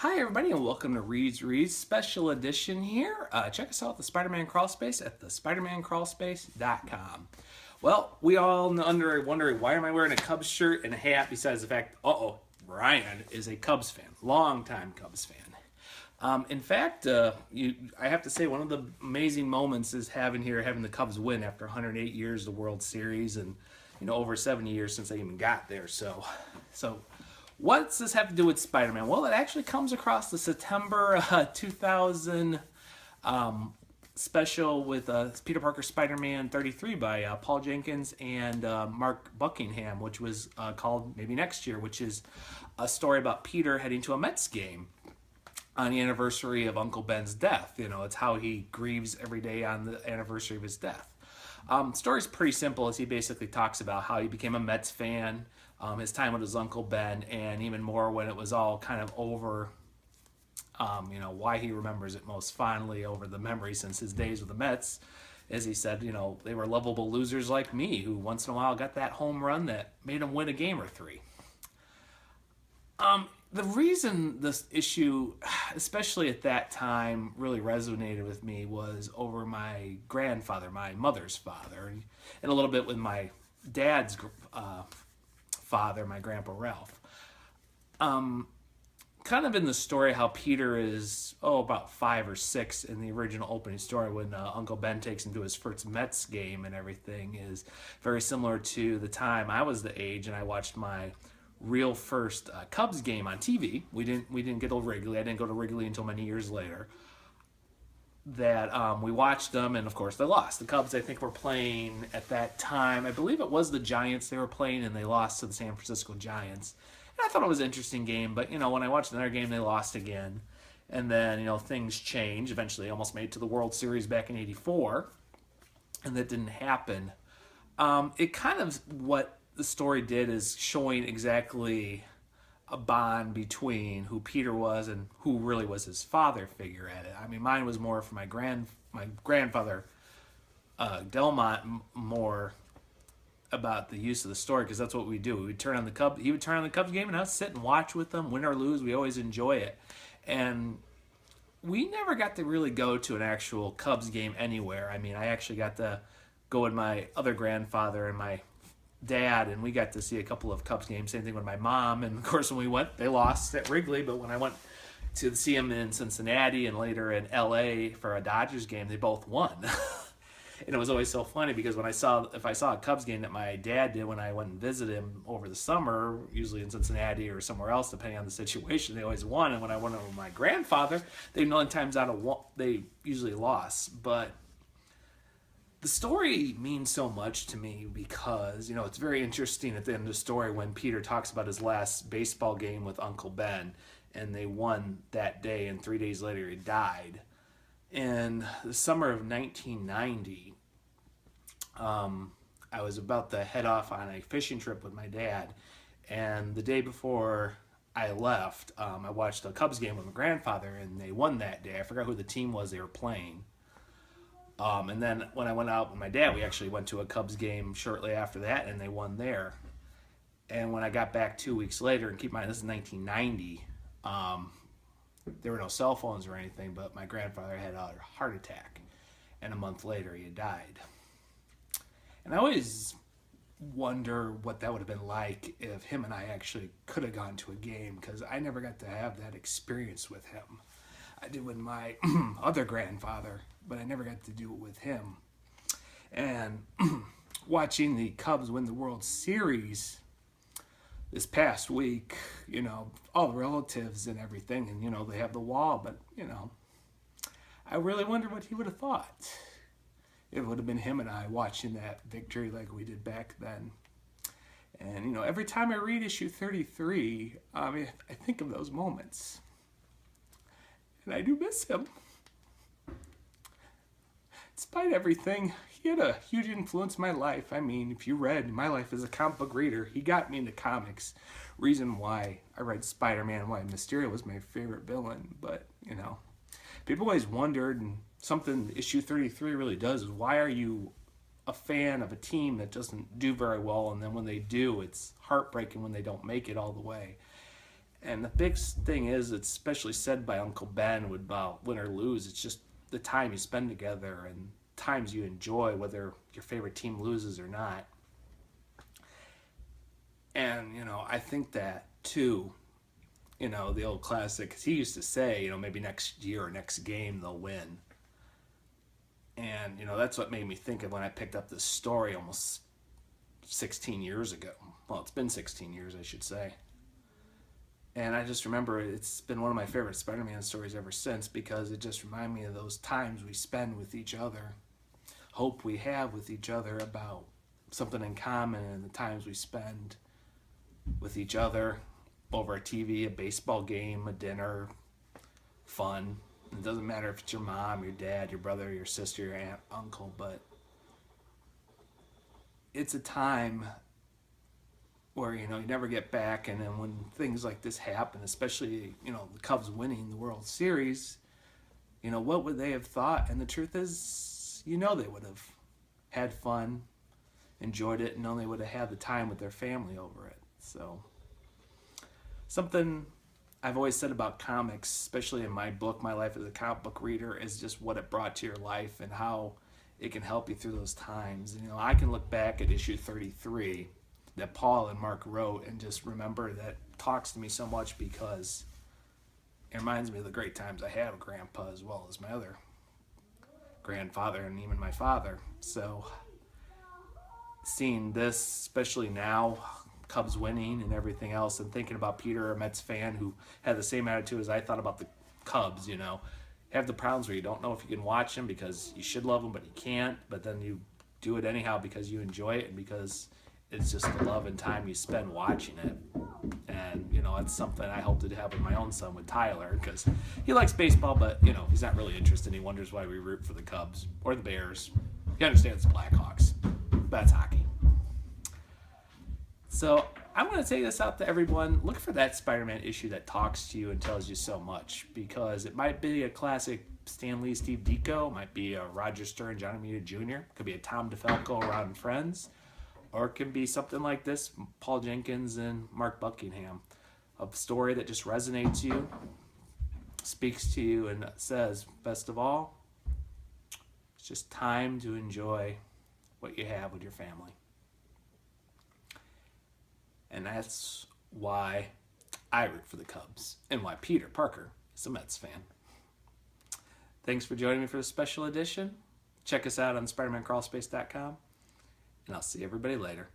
Hi, everybody, and welcome to Reed's Special Edition here. Check us out at the Spider-Man Crawlspace at thespidermancrawlspace.com. Well, we all wondering why am I wearing a Cubs shirt and a hat besides the fact, Ryan is a Cubs fan, longtime Cubs fan. In fact, I have to say one of the amazing moments is having the Cubs win after 108 years of the World Series and over 70 years since they even got there. So what does this have to do with Spider-Man? Well, it actually comes across the September 2000 special with Peter Parker Spider-Man 33 by Paul Jenkins and Mark Buckingham, which was called Maybe Next Year, which is a story about Peter heading to a Mets game on the anniversary of Uncle Ben's death. It's how he grieves every day on the anniversary of his death. The story's pretty simple, as he basically talks about how he became a Mets fan, his time with his Uncle Ben, and even more when it was all kind of over, why he remembers it most fondly over the memory since his days with the Mets. As he said, they were lovable losers like me who once in a while got that home run that made him win a game or three. The reason this issue, especially at that time, really resonated with me was over my grandfather, my mother's father, and a little bit with my dad's father, my grandpa Ralph. Kind of in the story how Peter is, about 5 or 6 in the original opening story when Uncle Ben takes him to his first Mets game and everything is very similar to the time I was the age and I watched my real first Cubs game on TV. We didn't get to Wrigley. I didn't go to Wrigley until many years later. That we watched them, and of course they lost. The Cubs, I think, were playing at that time. I believe it was the Giants they were playing, and they lost to the San Francisco Giants. And I thought it was an interesting game, but when I watched another game, they lost again. And then things changed. Eventually, they almost made it to the World Series back in '84, and that didn't happen. It kind of what the story did is showing exactly a bond between who Peter was and who really was his father figure at it. I mean, mine was more for my grandfather, Delmont, more about the use of the story, because that's what we do. He would turn on the Cubs game, and I'd sit and watch with them, win or lose. We always enjoy it, and we never got to really go to an actual Cubs game anywhere. I mean, I actually got to go with my other grandfather and my dad, and we got to see a couple of Cubs games. Same thing with my mom, and of course when we went, they lost at Wrigley, but when I went to see them in Cincinnati and later in LA for a Dodgers game, they both won. And it was always so funny because if I saw a Cubs game that my dad did when I went and visited him over the summer, usually in Cincinnati or somewhere else depending on the situation, they always won. And when I went over with my grandfather, they 9 times out of 1 they usually lost. But the story means so much to me because, it's very interesting at the end of the story when Peter talks about his last baseball game with Uncle Ben, and they won that day, and 3 days later he died. In the summer of 1990, I was about to head off on a fishing trip with my dad, and the day before I left, I watched a Cubs game with my grandfather, and they won that day. I forgot who the team was they were playing. And then when I went out with my dad, we actually went to a Cubs game shortly after that, and they won there. And when I got back 2 weeks later, and keep in mind this is 1990, there were no cell phones or anything, but my grandfather had a heart attack, and a month later he had died. And I always wonder what that would have been like if him and I actually could have gone to a game, because I never got to have that experience with him. I did with my other grandfather, but I never got to do it with him. And watching the Cubs win the World Series this past week, all the relatives and everything, and, they have the wall, but, I really wonder what he would have thought. It would have been him and I watching that victory like we did back then. And, every time I read issue 33, I think of those moments. And I do miss him. Despite everything, he had a huge influence in my life. I mean, if you read my life as a comic book reader, he got me into comics. Reason why I read Spider-Man, why Mysterio was my favorite villain. But, people always wondered, and something issue 33 really does, is why are you a fan of a team that doesn't do very well, and then when they do, it's heartbreaking when they don't make it all the way. And the big thing is, it's especially said by Uncle Ben about win or lose, it's just the time you spend together and times you enjoy, whether your favorite team loses or not. And, I think that too, the old classic, 'cause he used to say, maybe next year or next game they'll win. And, that's what made me think of when I picked up this story almost 16 years ago. Well, it's been 16 years, I should say. And I just remember it's been one of my favorite Spider-Man stories ever since, because it just reminded me of those times we spend with each other, hope we have with each other about something in common, and the times we spend with each other over a TV, a baseball game, a dinner, fun. It doesn't matter if it's your mom, your dad, your brother, your sister, your aunt, uncle, but it's a time where, you never get back. And then when things like this happen, especially, the Cubs winning the World Series, what would they have thought? And the truth is, they would have had fun, enjoyed it, and they would have had the time with their family over it. So something I've always said about comics, especially in my book, My Life as a Comic Book Reader, is just what it brought to your life and how it can help you through those times. I can look back at issue 33 that Paul and Mark wrote and just remember that talks to me so much, because it reminds me of the great times I had with Grandpa, as well as my other grandfather and even my father. So seeing this, especially now, Cubs winning and everything else, and thinking about Peter, a Mets fan who had the same attitude as I thought about the Cubs, have the problems where you don't know if you can watch them because you should love them but you can't, but then you do it anyhow because you enjoy it and because it's just the love and time you spend watching it. And it's something I hope to have with my own son, with Tyler, because he likes baseball, but he's not really interested. He wonders why we root for the Cubs or the Bears. He understands the Blackhawks. That's hockey. So I want to say this out to everyone. Look for that Spider-Man issue that talks to you and tells you so much, because it might be a classic Stan Lee, Steve Ditko. It might be a Roger Stern, Johnny Romita Jr. It could be a Tom DeFalco around Friends. Or it can be something like this, Paul Jenkins and Mark Buckingham. A story that just resonates you, speaks to you, and says, best of all, it's just time to enjoy what you have with your family. And that's why I root for the Cubs, and why Peter Parker is a Mets fan. Thanks for joining me for this special edition. Check us out on SpidermanCrawlspace.com, and I'll see everybody later.